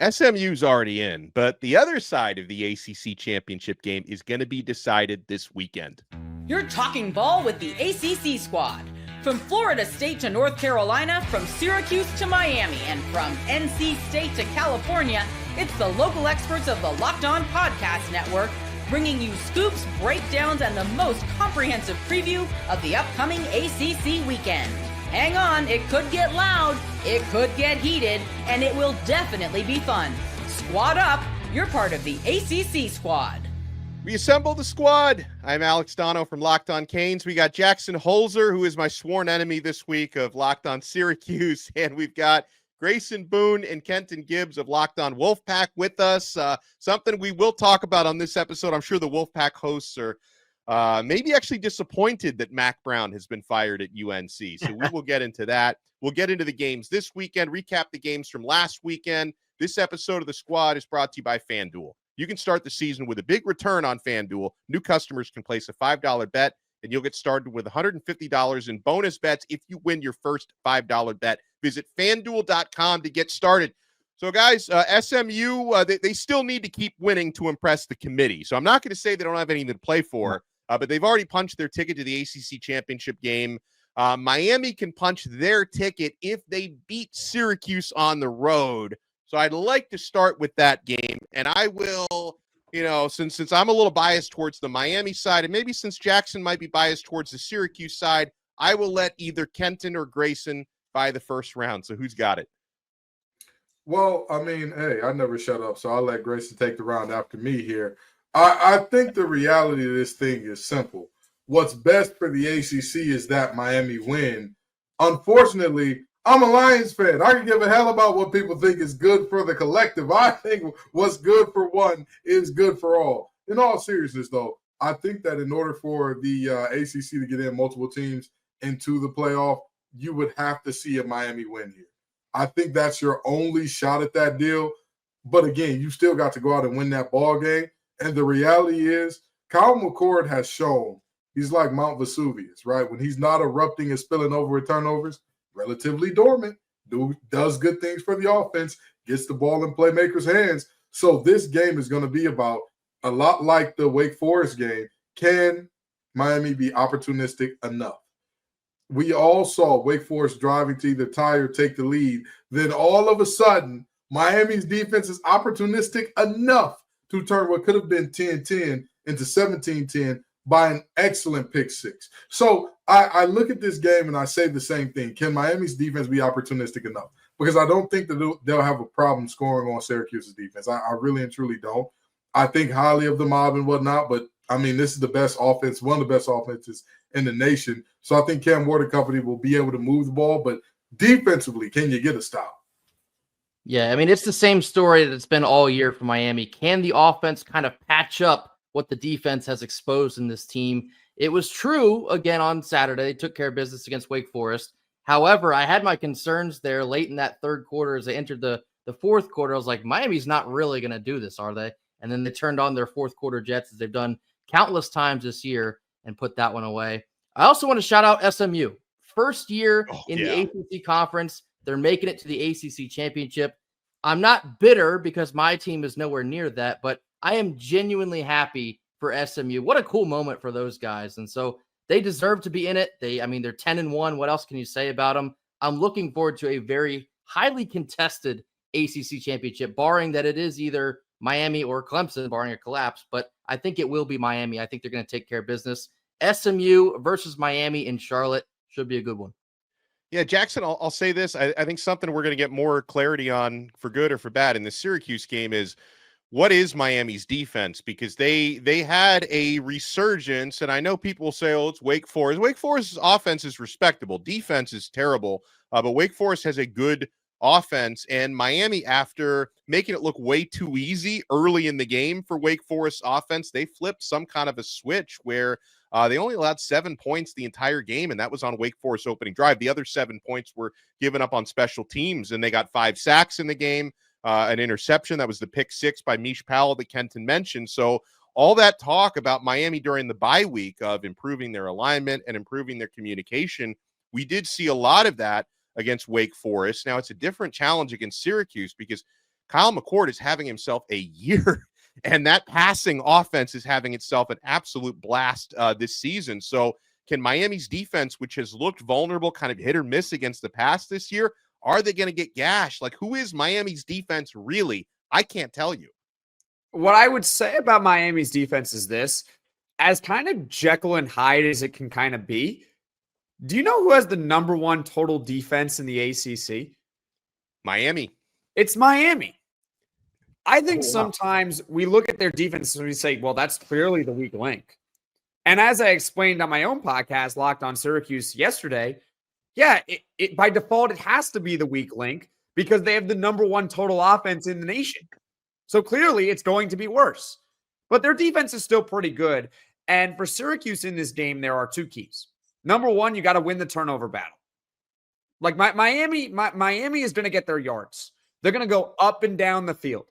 SMU's already in, but the other side of the ACC championship game is going to be decided this weekend. You're talking ball with the ACC Squad. From Florida State to North Carolina, from Syracuse to Miami, and from NC State to California, it's the local experts of the Locked On Podcast Network, bringing you scoops, breakdowns, and the most comprehensive preview of the upcoming ACC weekend. Hang on, it could get loud, it could get heated, and it will definitely be fun. Squad up, you're part of the ACC Squad. We assemble the squad. I'm Alex Donno from Locked On Canes. We got Jackson Holzer, who is my sworn enemy this week of Locked On Syracuse, and we've got Grayson Boone and Kenton Gibbs of Locked On Wolfpack with us. Something we will talk about on this episode. I'm sure the Wolfpack hosts are maybe actually disappointed that Mac Brown has been fired at UNC. So we will get into that. We'll get into the games this weekend, recap the games from last weekend. This episode of the Squad is brought to you by FanDuel. You can start the season with a big return on FanDuel. New customers can place a $5 bet, and you'll get started with $150 in bonus bets if you win your first $5 bet. Visit FanDuel.com to get started. So, guys, SMU, they still need to keep winning to impress the committee. So I'm not going to say they don't have anything to play for, but they've already punched their ticket to the ACC championship game. Miami can punch their ticket if they beat Syracuse on the road. So I'd like to start with that game, and I will, since I'm a little biased towards the Miami side, and maybe since Jackson might be biased towards the Syracuse side, I will let either Kenton or Grayson buy the first round. So who's got it? Well, I mean, hey, I never shut up, so I'll let Grayson take the round after me here. I think the reality of this thing is simple. What's best for the ACC is that Miami win. Unfortunately, I'm a Lions fan. I can give a hell about what people think is good for the collective. I think what's good for one is good for all. In all seriousness, though, I think that in order for the ACC to get in multiple teams into the playoff, you would have to see a Miami win here. I think that's your only shot at that deal. But again, you still got to go out and win that ball game. And the reality is, Kyle McCord has shown he's like Mount Vesuvius, right? When he's not erupting and spilling over with turnovers, relatively dormant, does good things for the offense, gets the ball in playmakers' hands. So this game is going to be about a lot like the Wake Forest game. Can Miami be opportunistic enough? We all saw Wake Forest driving to either tie or take the lead. Then all of a sudden, Miami's defense is opportunistic enough to turn what could have been 10-10 into 17-10 by an excellent pick six. So I look at this game and I say the same thing. Can Miami's defense be opportunistic enough? Because I don't think that they'll have a problem scoring on Syracuse's defense. I really and truly don't. I think highly of the mob and whatnot, but I mean, this is the best offense, one of the best offenses in the nation. So I think Cam Ward and company will be able to move the ball, but defensively, can you get a stop? Yeah, I mean, it's the same story that it's been all year for Miami. Can the offense kind of patch up what the defense has exposed in this team? It was true again on Saturday. They took care of business against Wake Forest. However, I had my concerns there late in that third quarter as they entered the fourth quarter. I was like, Miami's not really going to do this, are they? And then they turned on their fourth quarter jets as they've done countless times this year and put that one away. I also want to shout out SMU. First year the ACC conference. They're making it to the ACC championship. I'm not bitter because my team is nowhere near that, but I am genuinely happy for SMU. What a cool moment for those guys. And so they deserve to be in it. They're 10-1. What else can you say about them? I'm looking forward to a very highly contested ACC championship, barring that it is either Miami or Clemson, barring a collapse. But I think it will be Miami. I think they're going to take care of business. SMU versus Miami in Charlotte should be a good one. Yeah, Jackson, I'll say this. I think something we're going to get more clarity on for good or for bad in the Syracuse game is what is Miami's defense? Because they had a resurgence, and I know people will say, oh, it's Wake Forest. Wake Forest's offense is respectable. Defense is terrible, but Wake Forest has a good offense, and Miami, after making it look way too easy early in the game for Wake Forest's offense, they flipped some kind of a switch where they only allowed 7 points the entire game, and that was on Wake Forest's opening drive. The other 7 points were given up on special teams, and they got 5 sacks in the game, an interception. That was the pick six by Mish Powell that Kenton mentioned. So all that talk about Miami during the bye week of improving their alignment and improving their communication, we did see a lot of that against Wake Forest. Now, it's a different challenge against Syracuse because Kyle McCord is having himself a year, and that passing offense is having itself an absolute blast this season. So can Miami's defense, which has looked vulnerable, kind of hit or miss against the pass this year, are they going to get gashed? Like, who is Miami's defense really? I can't tell you. What I would say about Miami's defense is this: as kind of Jekyll and Hyde as it can kind of be, do you know who has the number one total defense in the ACC? Miami. It's Miami. I think sometimes we look at their defense and we say, well, that's clearly the weak link. And as I explained on my own podcast, Locked on Syracuse yesterday, yeah, it by default, it has to be the weak link because they have the number one total offense in the nation. So clearly it's going to be worse. But their defense is still pretty good. And for Syracuse in this game, there are two keys. Number one, you got to win the turnover battle. Like Miami is going to get their yards. They're going to go up and down the field.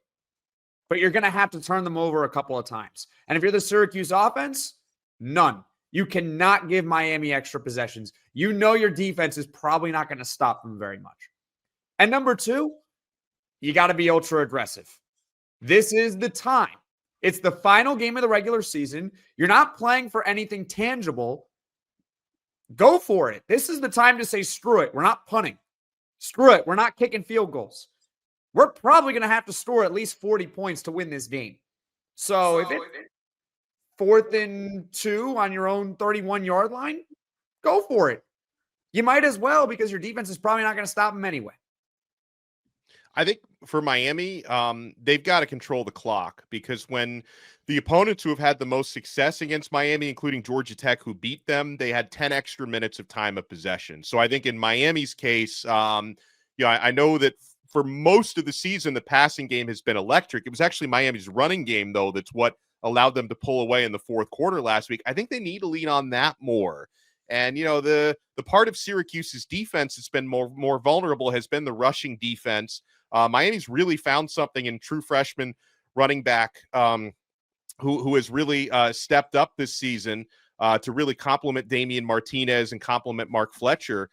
But you're going to have to turn them over a couple of times. And if you're the Syracuse offense, none. You cannot give Miami extra possessions. You know your defense is probably not going to stop them very much. And number two, you got to be ultra aggressive. This is the time. It's the final game of the regular season. You're not playing for anything tangible. Go for it. This is the time to say, screw it. We're not punting. Screw it. We're not kicking field goals. We're probably going to have to score at least 40 points to win this game. So if it's 4th and 2 on your own 31-yard line, go for it. You might as well because your defense is probably not going to stop them anyway. I think for Miami, they've got to control the clock because when the opponents who have had the most success against Miami, including Georgia Tech, who beat them, they had 10 extra minutes of time of possession. So I think in Miami's case, I know that for most of the season, the passing game has been electric. It was actually Miami's running game, though, that's what allowed them to pull away in the fourth quarter last week. I think they need to lean on that more. And, the part of Syracuse's defense that's been more vulnerable has been the rushing defense. Miami's really found something in true freshman running back who has really stepped up this season to really complement Damian Martinez and complement Mark Fletcher.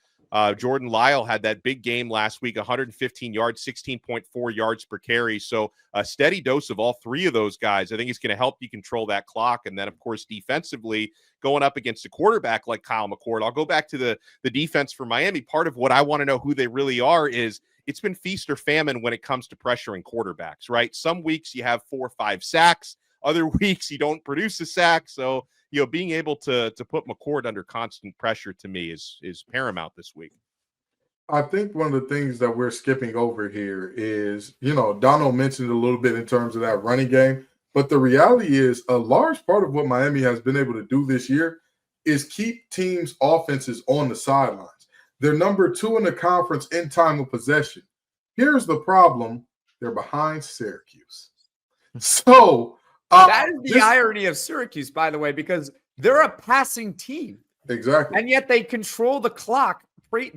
Jordan Lyle had that big game last week, 115 yards, 16.4 yards per carry. So a steady dose of all three of those guys, I think is going to help you control that clock. And then, of course, defensively, going up against a quarterback like Kyle McCord. I'll go back to the defense for Miami. Part of what I want to know who they really are is it's been feast or famine when it comes to pressuring quarterbacks, right? Some weeks you have 4 or 5 sacks. Other weeks you don't produce a sack. So, being able to put McCord under constant pressure to me is paramount this week. I think one of the things that we're skipping over here is, Donno mentioned a little bit in terms of that running game, but the reality is a large part of what Miami has been able to do this year is keep teams' offenses on the sidelines. They're number 2 in the conference in time of possession. Here's the problem. They're behind Syracuse. So that is the irony of Syracuse, by the way, because they're a passing team. Exactly. And yet they control the clock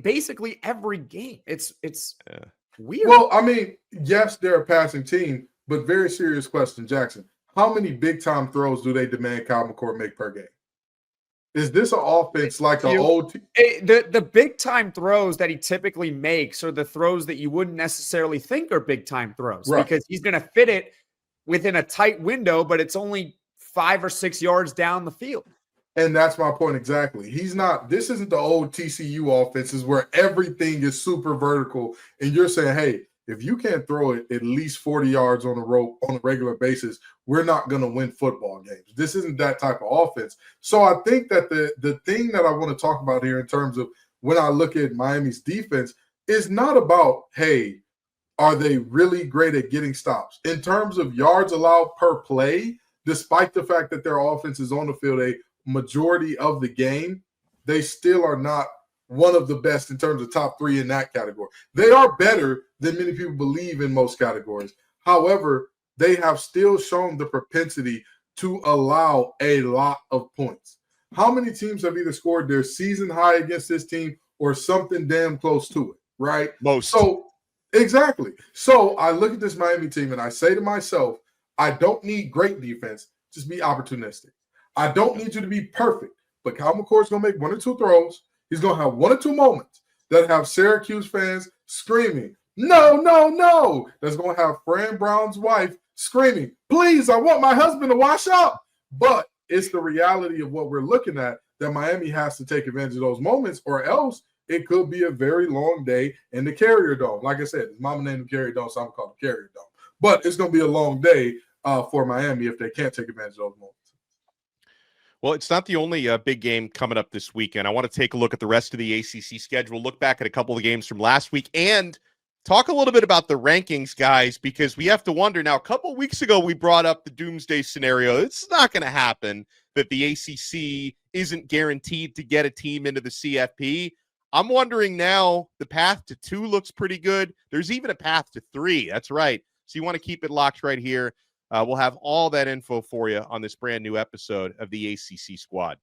basically every game. It's weird. Well, I mean, yes, they're a passing team, but very serious question, Jackson. How many big-time throws do they demand Kyle McCord make per game? Is this an offense like the old team? The big-time throws that he typically makes are the throws that you wouldn't necessarily think are big-time throws, right? Because he's going to fit it within a tight window, but it's only 5 or 6 yards down the field. And that's my point exactly. This isn't the old TCU offenses where everything is super vertical and you're saying, hey, if you can't throw it at least 40 yards on the rope on a regular basis, we're not going to win football games. This isn't that type of offense. So I think that the thing that I want to talk about here in terms of when I look at Miami's defense is not about, hey, are they really great at getting stops? In terms of yards allowed per play, despite the fact that their offense is on the field a majority of the game, they still are not one of the best in terms of top 3 in that category. They are better than many people believe in most categories. However, they have still shown the propensity to allow a lot of points. How many teams have either scored their season high against this team or something damn close to it, right? Most. So, exactly. So I look at this Miami team and I say to myself, I don't need great defense. Just be opportunistic. I don't need you to be perfect, but Kyle McCord's going to make 1 or 2 throws. He's going to have 1 or 2 moments that have Syracuse fans screaming, No, no, no. That's going to have Fran Brown's wife screaming, please, I want my husband to wash up. But it's the reality of what we're looking at, that Miami has to take advantage of those moments, or else it could be a very long day in the Carrier Dome. Like I said, his mama named him Carrier Dome, so I'm going to call it Carrier Dome. But it's going to be a long day for Miami if they can't take advantage of those moments. Well, it's not the only big game coming up this weekend. I want to take a look at the rest of the ACC schedule, look back at a couple of the games from last week, and talk a little bit about the rankings, guys, because we have to wonder now. A couple of weeks ago, we brought up the doomsday scenario. It's not going to happen that the ACC isn't guaranteed to get a team into the CFP. I'm wondering now, the path to 2 looks pretty good. There's even a path to 3. That's right. So you want to keep it locked right here. We'll have all that info for you on this brand new episode of the ACC Squad.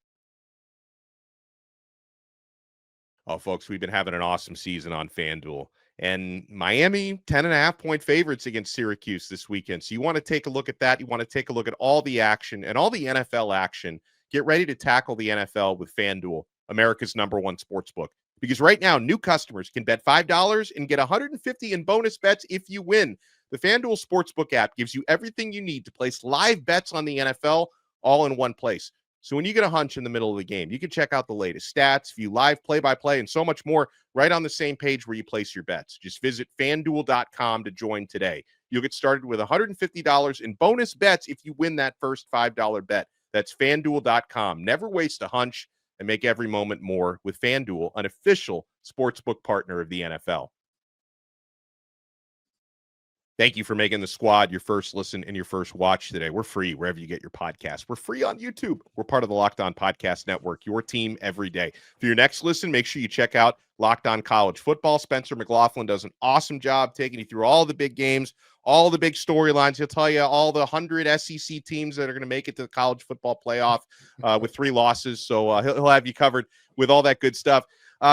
Oh, folks, we've been having an awesome season on FanDuel. And Miami, 10.5-point favorites against Syracuse this weekend. So you want to take a look at that. You want to take a look at all the action and all the NFL action. Get ready to tackle the NFL with FanDuel, America's #1 sportsbook. Because right now, new customers can bet $5 and get $150 in bonus bets if you win. The FanDuel Sportsbook app gives you everything you need to place live bets on the NFL all in one place. So when you get a hunch in the middle of the game, you can check out the latest stats, view live play-by-play, and so much more right on the same page where you place your bets. Just visit FanDuel.com to join today. You'll get started with $150 in bonus bets if you win that first $5 bet. That's FanDuel.com. Never waste a hunch and make every moment more with FanDuel, an official sportsbook partner of the NFL. Thank you for making the Squad your first listen and your first watch today. We're free wherever you get your podcasts. We're free on YouTube. We're part of the Locked On Podcast Network, your team every day. For your next listen, make sure you check out Locked On College Football. Spencer McLaughlin does an awesome job taking you through all the big games, all the big storylines. He'll tell you all the 100 SEC teams that are going to make it to the college football playoff with 3 losses. So he'll have you covered with all that good stuff.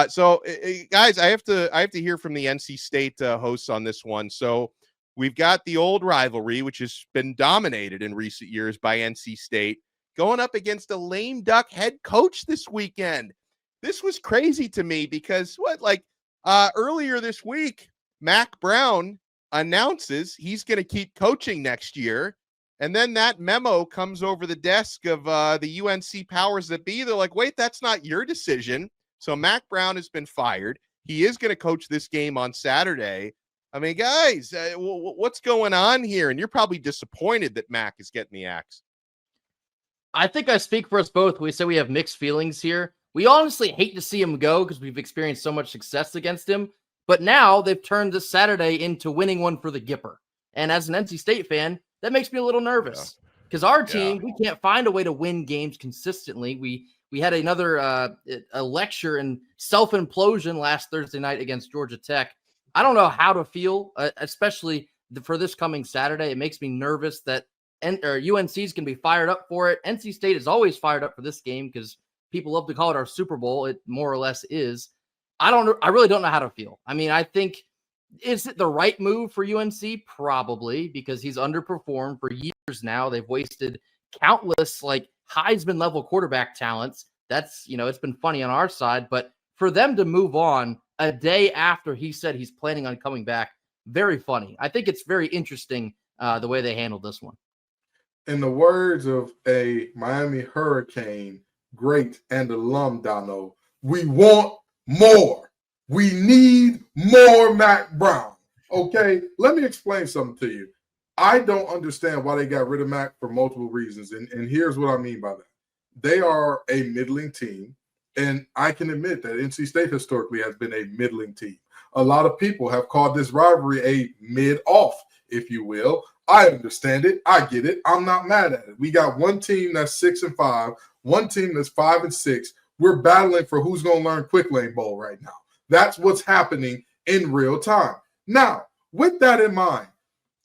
So guys, I have to hear from the NC State hosts on this one. So we've got the old rivalry, which has been dominated in recent years by NC State, going up against a lame duck head coach this weekend. This was crazy to me because earlier this week, Mac Brown announces he's going to keep coaching next year. And then that memo comes over the desk of the UNC powers that be. They're like, wait, that's not your decision. So Mac Brown has been fired. He is going to coach this game on Saturday. I mean, guys, what's going on here? And you're probably disappointed that Mac is getting the axe. I think I speak for us both. We say we have mixed feelings here. We honestly hate to see him go because we've experienced so much success against him. But now they've turned this Saturday into winning one for the Gipper. And as an NC State fan, that makes me a little nervous because our team, we can't find a way to win games consistently. We had another a lecture in self-implosion last Thursday night against Georgia Tech. I don't know how to feel, especially for this coming Saturday. It makes me nervous that UNC is going to be fired up for it. NC State is always fired up for this game because people love to call it our Super Bowl. It more or less is. I really don't know how to feel. I mean, I think, is it the right move for UNC? Probably, because he's underperformed for years now. They've wasted countless Heisman level quarterback talents. That's, it's been funny on our side, but for them to move on a day after he said he's planning on coming back, very funny. I think it's very interesting the way they handled this one. In the words of a Miami Hurricane great and alum, Donno, we want more. We need more Mac Brown. Okay, let me explain something to you. I don't understand why they got rid of Mac for multiple reasons, and here's what I mean by that. They are a middling team, and I can admit that NC State historically has been a middling team. A lot of people have called this rivalry a mid-off, if you will. I understand it. I get it. I'm not mad at it. We got one team that's 6-5, one team that's 5-6. We're battling for who's going to learn Quick Lane Bowl right now. That's what's happening in real time. Now, with that in mind,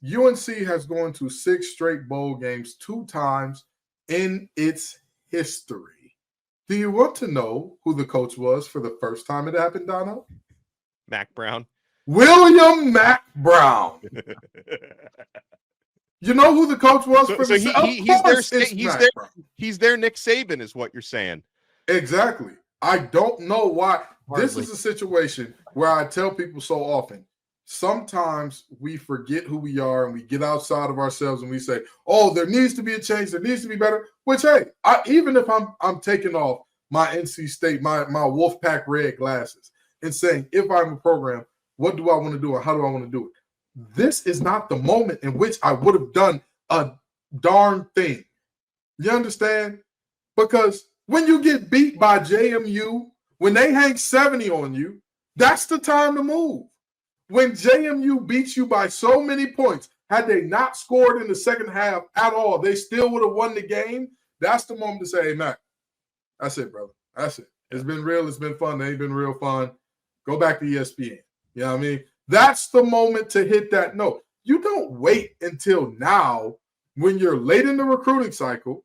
UNC has gone to 6 straight bowl games 2 times in its history. Do you want to know who the coach was for the first time it happened, Donno? Mac Brown. William Mac Brown. You know who the coach was for the he's their Nick Saban is what you're saying. Exactly. I don't know why. Hardly. This is a situation where I tell people so often, sometimes we forget who we are and we get outside of ourselves and we say, oh, there needs to be a change. There needs to be better, which, hey, even if I'm taking off my NC State, my Wolfpack red glasses and saying, if I'm a program, what do I want to do and how do I want to do it? This is not the moment in which I would have done a darn thing. You understand? Because when you get beat by JMU, when they hang 70 on you, that's the time to move. When JMU beats you by so many points, had they not scored in the second half at all, they still would have won the game. That's the moment to say, hey, Mac, that's it, brother. That's it. It's been real. It's been fun. It ain't been real fun. Go back to ESPN. You know what I mean? That's the moment to hit that note. You don't wait until now when you're late in the recruiting cycle,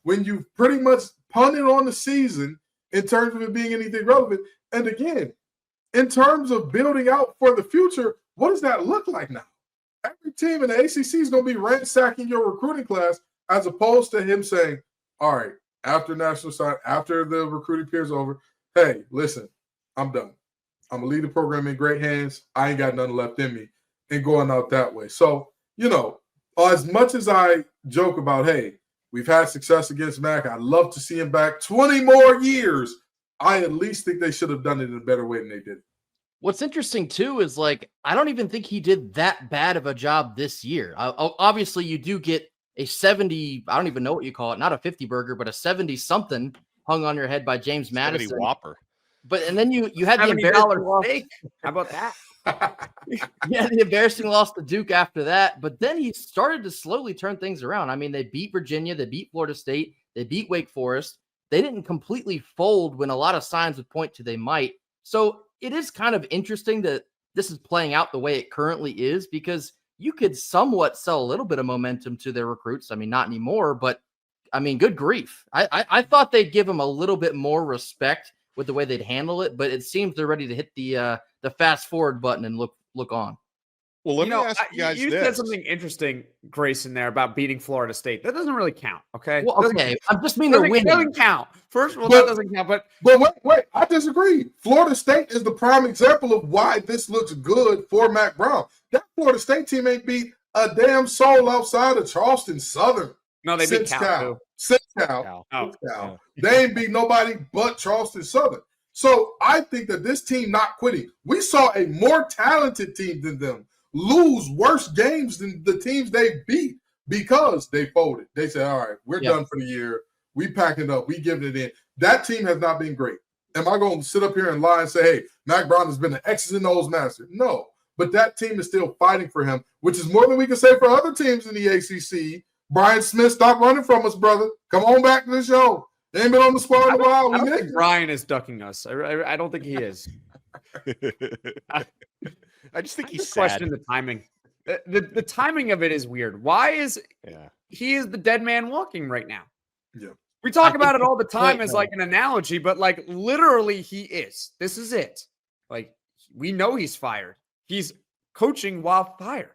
when you've pretty much punted on the season in terms of it being anything relevant. And again, in terms of building out for the future, what does that look like now? Every team in the ACC is going to be ransacking your recruiting class as opposed to him saying, all right, after national side, after the recruiting period is over, hey, listen, I'm done. I'm going to leave the program in great hands. I ain't got nothing left in me and going out that way. So, as much as I joke about, hey, we've had success against Mac, I'd love to see him back 20 more years. I at least think they should have done it in a better way than they did. What's interesting, too, is I don't even think he did that bad of a job this year. Obviously, you do get a 70, I don't even know what you call it, not a 50 burger, but a 70-something hung on your head by James Madison. 70 Whopper. And then you had the embarrassing loss. How about that? Yeah, the embarrassing loss to Duke after that. But then he started to slowly turn things around. I mean, they beat Virginia, they beat Florida State, they beat Wake Forest. They didn't completely fold when a lot of signs would point to they might. So it is kind of interesting that this is playing out the way it currently is, because you could somewhat sell a little bit of momentum to their recruits. I mean, not anymore, but I mean, good grief. I thought they'd give them a little bit more respect with the way they'd handle it, but it seems they're ready to hit the fast forward button and look on. Well, let me ask you guys you this. said something interesting, Grayson, there about beating Florida State. That doesn't really count, okay? Well, okay. I'm just meaning they're winning. It doesn't count. First of all, that doesn't count. But wait, I disagree. Florida State is the prime example of why this looks good for Mac Brown. That Florida State team ain't beat a damn soul outside of Charleston Southern. No, they beat Cal. Cal. They ain't beat nobody but Charleston Southern. So I think that this team not quitting. We saw a more talented team than them lose worse games than the teams they beat because they folded. They said, all right, we're done for the year. We packing up. We giving it in. That team has not been great. Am I going to sit up here and lie and say, hey, Mac Brown has been an X's and O's master? No. But that team is still fighting for him, which is more than we can say for other teams in the ACC. Brian Smith, stop running from us, brother. Come on back to the show. They ain't been on the squad in a while. I don't think Brian is ducking us. I don't think he is. I just think he's sad. Question the timing. The timing of it is weird. Why is he is the dead man walking right now? Yeah. We talk about it all the time as like an analogy, but like literally he is. This is it. Like we know he's fired. He's coaching while fired.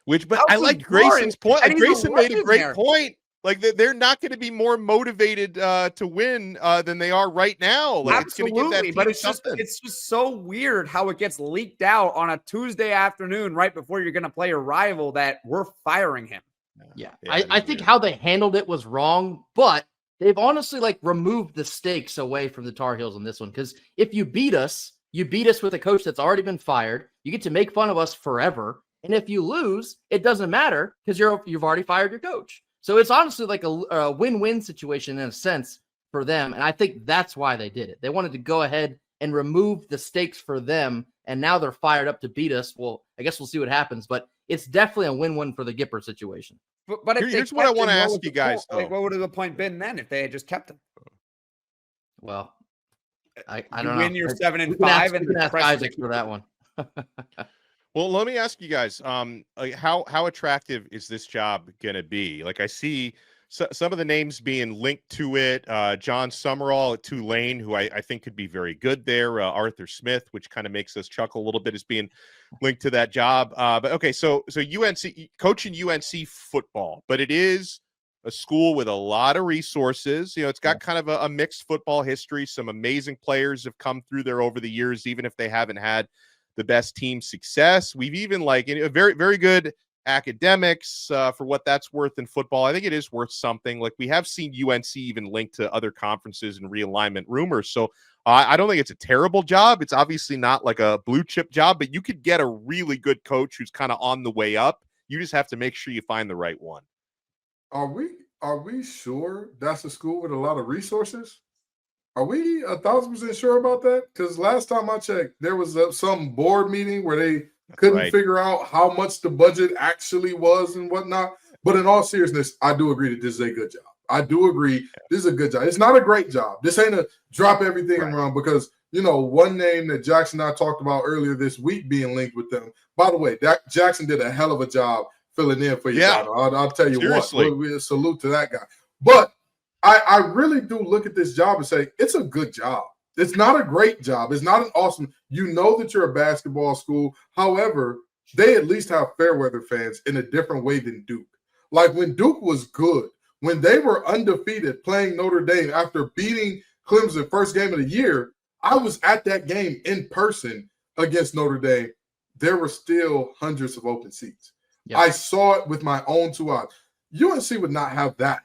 But I like Grayson's point. Like Grayson made a great point. Like they're not going to be more motivated to win than they are right now. Like, absolutely, but it's just so weird how it gets leaked out on a Tuesday afternoon right before you're going to play a rival that we're firing him. Yeah, I think how they handled it was wrong, but they've honestly removed the stakes away from the Tar Heels on this one, because if you beat us with a coach that's already been fired. You get to make fun of us forever, and if you lose, it doesn't matter because you've already fired your coach. So it's honestly like a win-win situation in a sense for them. And I think that's why they did it. They wanted to go ahead and remove the stakes for them. And now they're fired up to beat us. Well, I guess we'll see what happens. But it's definitely a win-win for the Gipper situation. But here's what I want to ask you guys. What would the point been then if they had just kept him? Well, I don't know. Win your 7 and 5 and ask Isaac for that one. Well, let me ask you guys, how attractive is this job going to be? Like I see some of the names being linked to it. John Summerall at Tulane, who I think could be very good there. Arthur Smith, which kind of makes us chuckle a little bit, is being linked to that job. But okay, so UNC, coaching UNC football, but it is a school with a lot of resources. It's got kind of a mixed football history. Some amazing players have come through there over the years, even if they haven't had the best team success. We've even very, very good academics for what that's worth in football. I think it is worth something. Like we have seen UNC even linked to other conferences and realignment rumors. So I don't think it's a terrible job. It's obviously not like a blue chip job, but you could get a really good coach who's kind of on the way up. You just have to make sure you find the right one. Are we sure that's a school with a lot of resources? Are we 1,000% sure about that? Because last time I checked, there was some board meeting where they couldn't figure out how much the budget actually was and whatnot. But in all seriousness, I do agree that this is a good job. I do agree this is a good job. It's not a great job. This ain't a drop everything and run because, one name that Jackson and I talked about earlier this week being linked with them. By the way, Jackson did a hell of a job filling in for you. Yeah. I'll tell you Seriously. What. We salute to that guy. But I really do look at this job and say, it's a good job. It's not a great job. It's not an awesome. You know that you're a basketball school. However, they at least have Fairweather fans in a different way than Duke. Like when Duke was good, when they were undefeated playing Notre Dame after beating Clemson first game of the year, I was at that game in person against Notre Dame. There were still hundreds of open seats. Yep. I saw it with my own 2 eyes. UNC would not have that.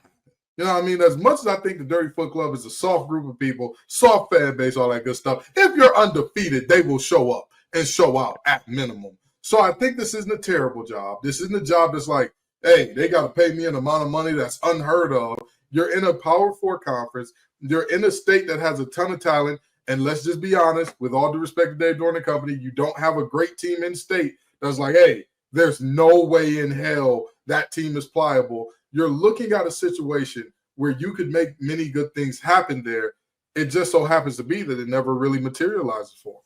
You know what I mean? As much as I think the Dirty Foot Club is a soft group of people, soft fan base, all that good stuff, if you're undefeated, they will show up and show out at minimum. So I think this isn't a terrible job. This isn't a job that's like, hey, they got to pay me an amount of money that's unheard of. You're in a Power 4 conference. You're in a state that has a ton of talent. And let's just be honest, with all due respect to Dave Dorn and company, you don't have a great team in state that's like, hey, there's no way in hell that team is pliable. You're looking at a situation where you could make many good things happen there. It just so happens to be that it never really materializes for them.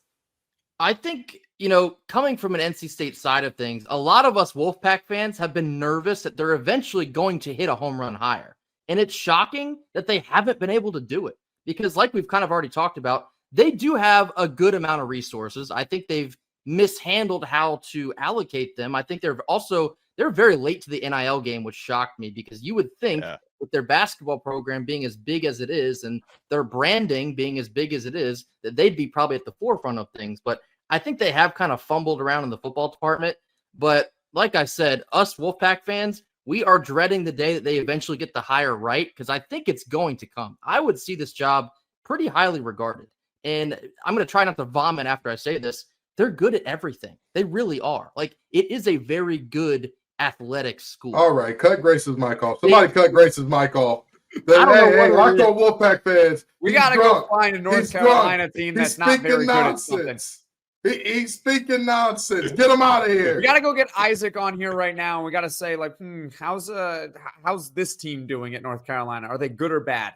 I think, coming from an NC State side of things, a lot of us Wolfpack fans have been nervous that they're eventually going to hit a home run higher. And it's shocking that they haven't been able to do it because like we've kind of already talked about, they do have a good amount of resources. I think they've mishandled how to allocate them. I think they're very late to the NIL game, which shocked me because you would think with their basketball program being as big as it is and their branding being as big as it is, that they'd be probably at the forefront of things. But I think they have kind of fumbled around in the football department. But like I said, us Wolfpack fans, we are dreading the day that they eventually get the hire right because I think it's going to come. I would see this job pretty highly regarded. And I'm going to try not to vomit after I say this. They're good at everything. They really are. Like, it is a very good athletic school. All right, cut Grace's mic off. Somebody cut Grace's mic off. Hey, Locked on Wolfpack fans. We got to go find a North Carolina team that's not very good at something. He's speaking nonsense. Get him out of here. We got to go get Isaac on here right now. And we got to say, like, how's this team doing at North Carolina? Are they good or bad?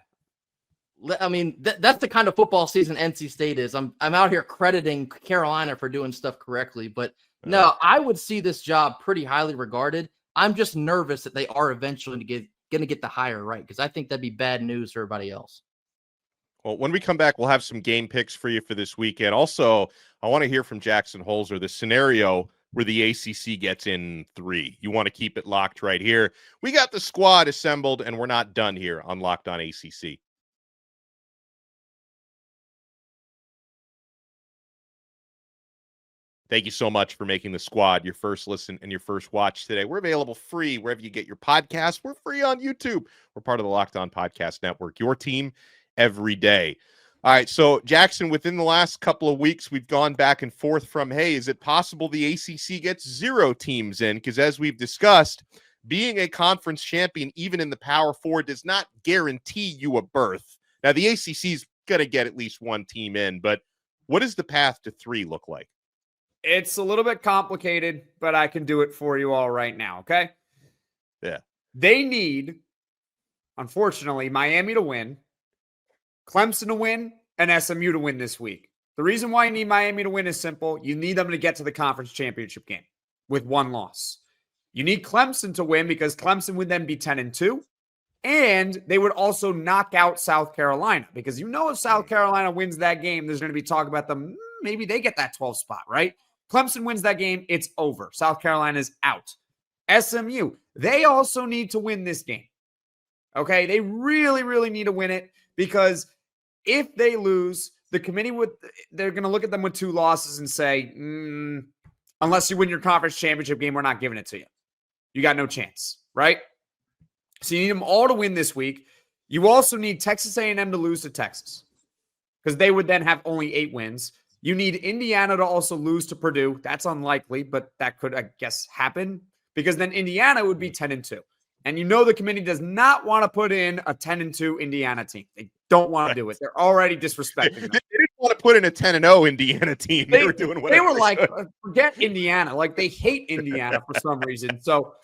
I mean, that's the kind of football season NC State is. I'm out here crediting Carolina for doing stuff correctly, but no, I would see this job pretty highly regarded. I'm just nervous that they are eventually going to get the hire right because I think that'd be bad news for everybody else. Well, when we come back, we'll have some game picks for you for this weekend. Also, I want to hear from Jackson Holzer, the scenario where the ACC gets in 3. You want to keep it locked right here. We got the squad assembled, and we're not done here on Locked On ACC. Thank you so much for making the squad your first listen and your first watch today. We're available free wherever you get your podcasts. We're free on YouTube. We're part of the Locked On Podcast Network, your team every day. All right, so Jackson, within the last couple of weeks, we've gone back and forth from, hey, is it possible the ACC gets 0 teams in? Because as we've discussed, being a conference champion, even in the Power 4, does not guarantee you a berth. Now, the ACC is going to get at least 1 team in, but what does the path to 3 look like? It's a little bit complicated, but I can do it for you all right now, okay? Yeah. They need, unfortunately, Miami to win, Clemson to win, and SMU to win this week. The reason why you need Miami to win is simple. You need them to get to the conference championship game with 1 loss. You need Clemson to win because Clemson would then be 10-2, and they would also knock out South Carolina because if South Carolina wins that game, there's going to be talk about them. Maybe they get that 12th spot, right? Clemson wins that game, it's over. South Carolina's out. SMU, they also need to win this game. Okay? They really, really need to win it because if they lose, the committee they're going to look at them with 2 losses and say, unless you win your conference championship game, we're not giving it to you. You got no chance, right? So you need them all to win this week. You also need Texas A&M to lose to Texas because they would then have only 8 wins. You need Indiana to also lose to Purdue. That's unlikely, but that could, I guess, happen because then Indiana would be 10-2. And you know the committee does not want to put in a 10-2 Indiana team. They don't want to do it. They're already disrespecting them. They didn't want to put in a 10-0 Indiana team. They were doing whatever. They were like, forget Indiana. Like they hate Indiana for some reason. So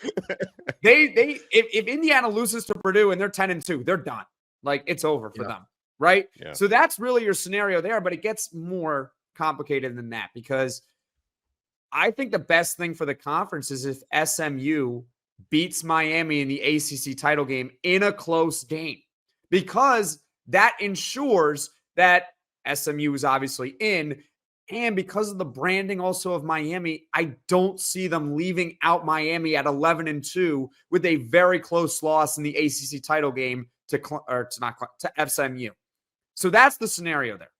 if Indiana loses to Purdue and they're 10-2, they're done. Like it's over for them, right? Yeah. So that's really your scenario there, but it gets more complicated than that because I think the best thing for the conference is if SMU beats Miami in the ACC title game in a close game because that ensures that SMU is obviously in. And because of the branding also of Miami, I don't see them leaving out Miami at 11-2 with a very close loss in the ACC title game to SMU. So that's the scenario there.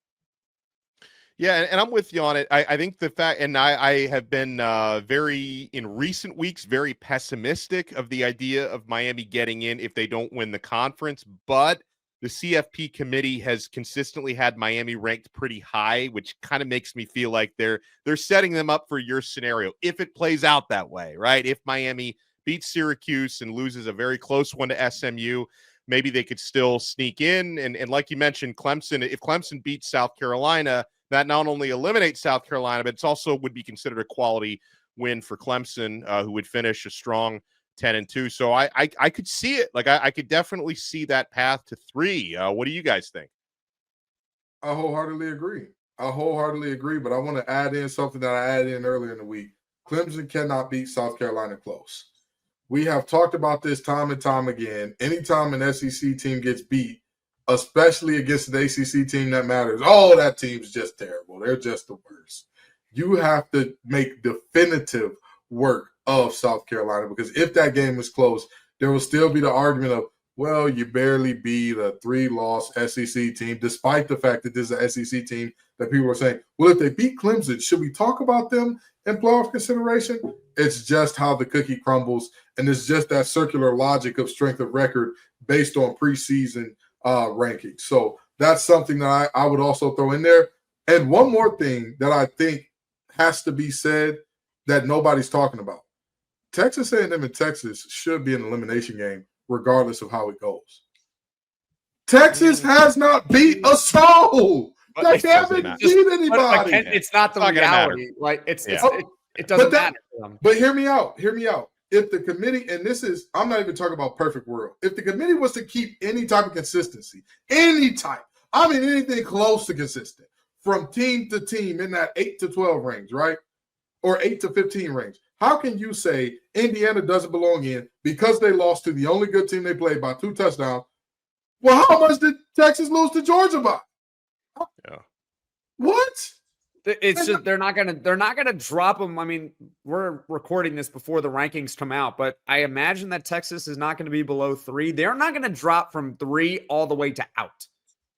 Yeah, and I'm with you on it. I think the fact, and I have been in recent weeks, very pessimistic of the idea of Miami getting in if they don't win the conference. But the CFP committee has consistently had Miami ranked pretty high, which kind of makes me feel like they're setting them up for your scenario if it plays out that way, right? If Miami beats Syracuse and loses a very close one to SMU, maybe they could still sneak in. And like you mentioned, Clemson, if Clemson beats South Carolina, that not only eliminates South Carolina, but it's also would be considered a quality win for Clemson, who would finish a strong 10-2. So I could see it. Like I could definitely see that path to 3. What do you guys think? I wholeheartedly agree. But I want to add in something that I added in earlier in the week. Clemson cannot beat South Carolina close. We have talked about this time and time again. Anytime an SEC team gets beat, especially against the ACC team that matters, oh, that team's just terrible. They're just the worst. You have to make definitive work of South Carolina because if that game is close, there will still be the argument of, well, you barely beat a 3-loss SEC team, despite the fact that this is an SEC team that people are saying, well, if they beat Clemson, should we talk about them in playoff consideration? It's just how the cookie crumbles, and it's just that circular logic of strength of record based on preseason rankings. So that's something that I would also throw in there. And one more thing that I think has to be said that nobody's talking about. Texas A&M and Texas should be an elimination game regardless of how it goes. Texas has not beat a soul. They haven't beat anybody. It's not the reality. Like it doesn't matter. But hear me out. If the committee, and this is, I'm not even talking about perfect world. If the committee was to keep any type of consistency, anything close to consistent from team to team in that 8 to 12 range, right? Or 8 to 15 range. How can you say Indiana doesn't belong in because they lost to the only good team they played by 2 touchdowns? Well, how much did Texas lose to Georgia by? Yeah. What? It's just they're not gonna drop them. I mean, we're recording this before the rankings come out, but I imagine that Texas is not going to be below 3. They're not going to drop from 3 all the way to out.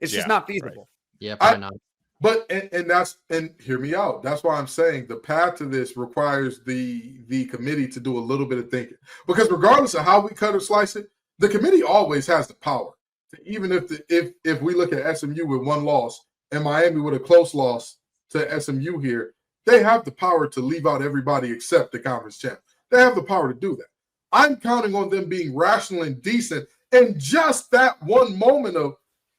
It's just not feasible. Right. Yeah, probably not. But and hear me out. That's why I'm saying the path to this requires the committee to do a little bit of thinking. Because regardless of how we cut or slice it, the committee always has the power. Even if we look at SMU with 1 loss and Miami with a close loss to SMU here, they have the power to leave out everybody except the conference champ. They have the power to do that. I'm counting on them being rational and decent in just that one moment of,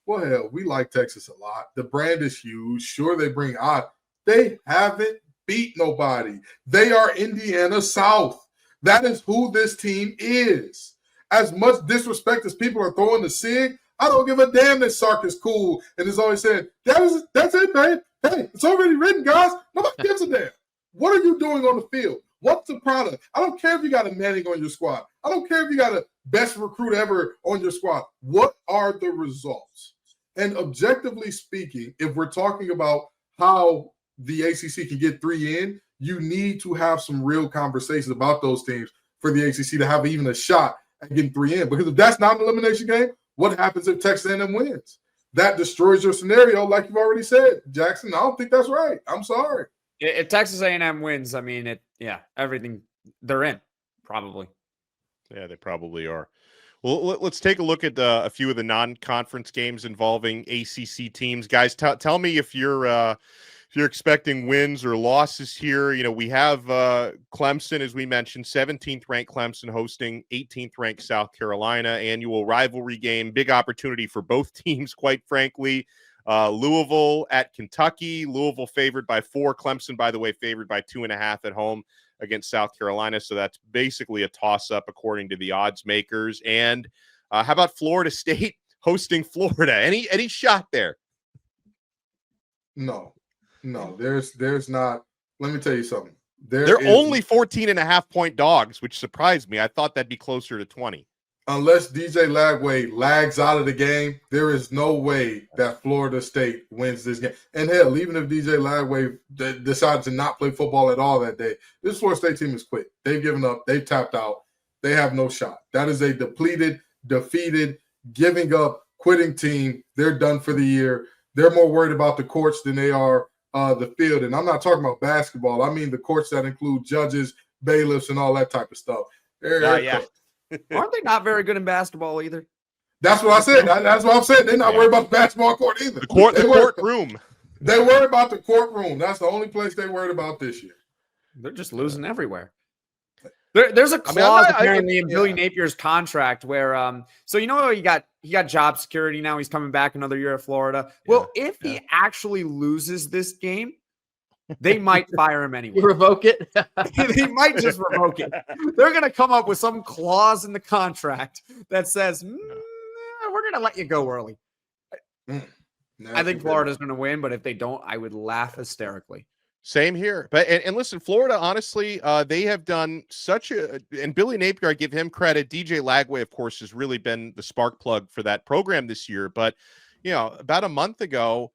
well, hell, we like Texas a lot. The brand is huge. Sure, they bring odds. They haven't beat nobody. They are Indiana South. That is who this team is. As much disrespect as people are throwing to SIG, I don't give a damn that Sark is cool and is always saying, that's it, man. Hey, it's already written, guys. Nobody gives a damn. What are you doing on the field? What's the product? I don't care if you got a Manning on your squad. I don't care if you got a best recruit ever on your squad. What are the results? And objectively speaking, if we're talking about how the ACC can get 3 in, you need to have some real conversations about those teams for the ACC to have even a shot at getting 3 in. Because if that's not an elimination game, what happens if Texas A&M wins? that destroys your scenario, like you've already said, Jackson. I don't think that's right. I'm sorry. If Texas A&M wins, I mean, everything they're in, probably. Yeah, they probably are. Well, let's take a look at a few of the non-conference games involving ACC teams. Guys, tell me if you're expecting wins or losses here. You know, we have Clemson, as we mentioned, 17th ranked Clemson hosting 18th ranked South Carolina, annual rivalry game. Big opportunity for both teams, quite frankly. Louisville at Kentucky. Louisville favored by 4. Clemson, by the way, favored by 2.5 at home against South Carolina. So that's basically a toss-up according to the odds makers. And how about Florida State hosting Florida? Any shot there? No, there's not. Let me tell you something. They're only 14.5-point dogs, which surprised me. I thought that'd be closer to 20. Unless DJ Lagway lags out of the game, there is no way that Florida State wins this game. And hell, even if DJ Lagway decides to not play football at all that day, this Florida State team is quit. They've given up. They've tapped out. They have no shot. That is a depleted, defeated, giving up, quitting team. They're done for the year. They're more worried about the courts than they are the field. And I'm not talking about basketball. I mean the courts that include judges, bailiffs, and all that type of stuff. Yeah. Aren't they not very good in basketball either? That's what I said. That's what I'm saying. They're not worried about the basketball court either. The courtroom. They worry about the courtroom. That's the only place they worried about this year. They're just losing everywhere. There's a clause apparently in Billy Napier's contract where so you know he got job security now. He's coming back another year at Florida. Well, if he actually loses this game, they might fire him anyway. Revoke it. They might just revoke it. They're going to come up with some clause in the contract that says, we're going to let you go early. I think Florida's going to win, but if they don't, I would laugh hysterically. Same here. But and listen, Florida, honestly, they have done such a – and Billy Napier, I give him credit. DJ Lagway, of course, has really been the spark plug for that program this year. But, you know, about a month ago,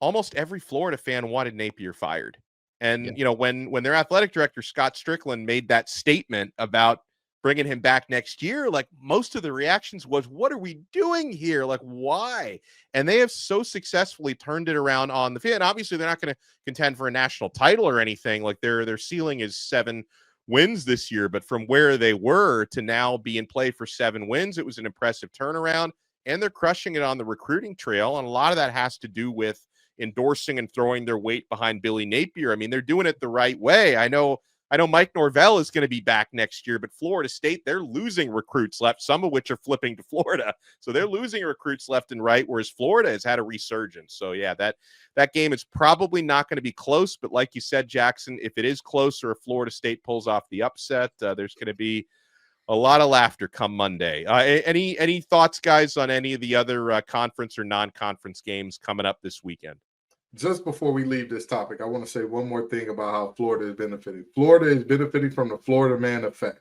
almost every Florida fan wanted Napier fired. And, you know, when their athletic director, Scott Strickland, made that statement about bringing him back next year, like most of the reactions was, what are we doing here? Like, why? And they have so successfully turned it around on the field. And obviously, they're not going to contend for a national title or anything. Like their ceiling is 7 wins this year. But from where they were to now be in play for 7 wins, it was an impressive turnaround. And they're crushing it on the recruiting trail. And a lot of that has to do with endorsing and throwing their weight behind Billy Napier. I mean, they're doing it the right way. I know Mike Norvell is going to be back next year, but Florida State, they're losing recruits left, some of which are flipping to Florida. So they're losing recruits left and right, whereas Florida has had a resurgence. So yeah, that game is probably not going to be close, but like you said, Jackson, if it is close or if Florida State pulls off the upset, there's going to be a lot of laughter come Monday. Any thoughts, guys, on any of the other conference or non-conference games coming up this weekend? Just before we leave this topic, I want to say one more thing about how Florida is benefiting. Florida is benefiting from the Florida man effect.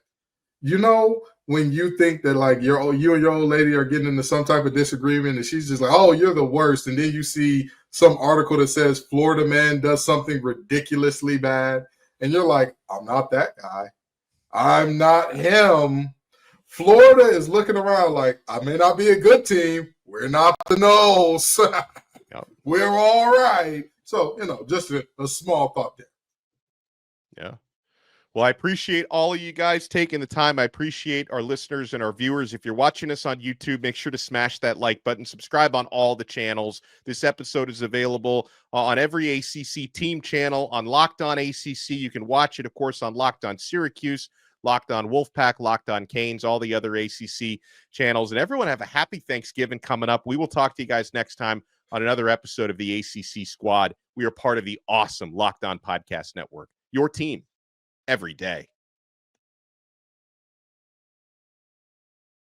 You know, when you think that like you and your old lady are getting into some type of disagreement and she's just like, oh, you're the worst. And then you see some article that says Florida man does something ridiculously bad. And you're like, I'm not that guy. I'm not him. Florida is looking around like, I may not be a good team. We're not the nose. We're all right. So, you know, just a small thought there. Yeah. Well, I appreciate all of you guys taking the time. I appreciate our listeners and our viewers. If you're watching us on YouTube, make sure to smash that like button. Subscribe on all the channels. This episode is available on every ACC team channel, on Locked On ACC. You can watch it, of course, on Locked On Syracuse, Locked On Wolfpack, Locked On Canes, all the other ACC channels. And everyone have a happy Thanksgiving coming up. We will talk to you guys next time on another episode of the ACC Squad. We are part of the awesome Locked On Podcast Network, your team every day.